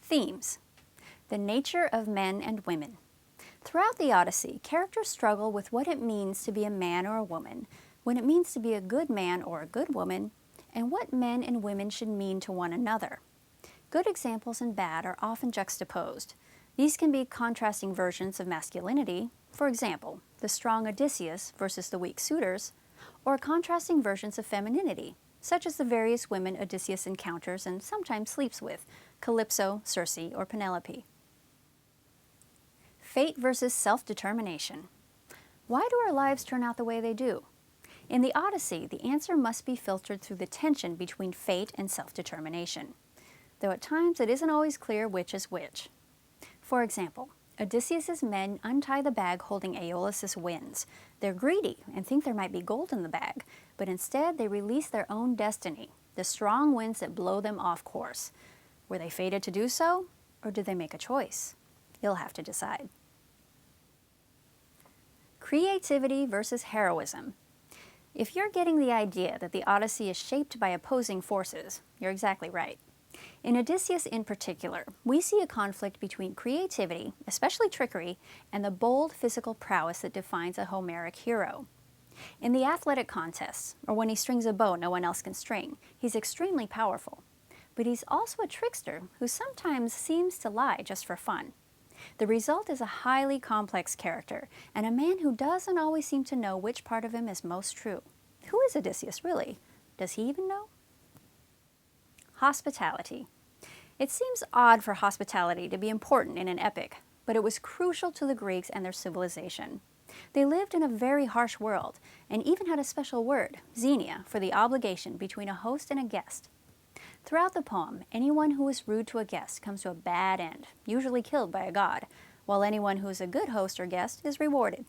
Themes: the nature of men and women. Throughout the Odyssey, characters struggle with what it means to be a man or a woman, when it means to be a good man or a good woman, and what men and women should mean to one another. Good examples and bad are often juxtaposed. These can be contrasting versions of masculinity, for example, the strong Odysseus versus the weak suitors, or contrasting versions of femininity, such as the various women Odysseus encounters and sometimes sleeps with, Calypso, Circe, or Penelope. Fate versus self-determination. Why do our lives turn out the way they do? In the Odyssey, the answer must be filtered through the tension between fate and self-determination, though at times it isn't always clear which is which. For example, Odysseus's men untie the bag holding Aeolus' winds. They're greedy and think there might be gold in the bag, but instead they release their own destiny, the strong winds that blow them off course. Were they fated to do so, or did they make a choice? You'll have to decide. Creativity versus heroism. If you're getting the idea that the Odyssey is shaped by opposing forces, you're exactly right. In Odysseus in particular, we see a conflict between creativity, especially trickery, and the bold physical prowess that defines a Homeric hero. In the athletic contests, or when he strings a bow no one else can string, he's extremely powerful. But he's also a trickster who sometimes seems to lie just for fun. The result is a highly complex character, and a man who doesn't always seem to know which part of him is most true. Who is Odysseus, really? Does he even know? Hospitality. It seems odd for hospitality to be important in an epic, but it was crucial to the Greeks and their civilization. They lived in a very harsh world, and even had a special word, xenia, for the obligation between a host and a guest. Throughout the poem, anyone who is rude to a guest comes to a bad end, usually killed by a god, while anyone who is a good host or guest is rewarded.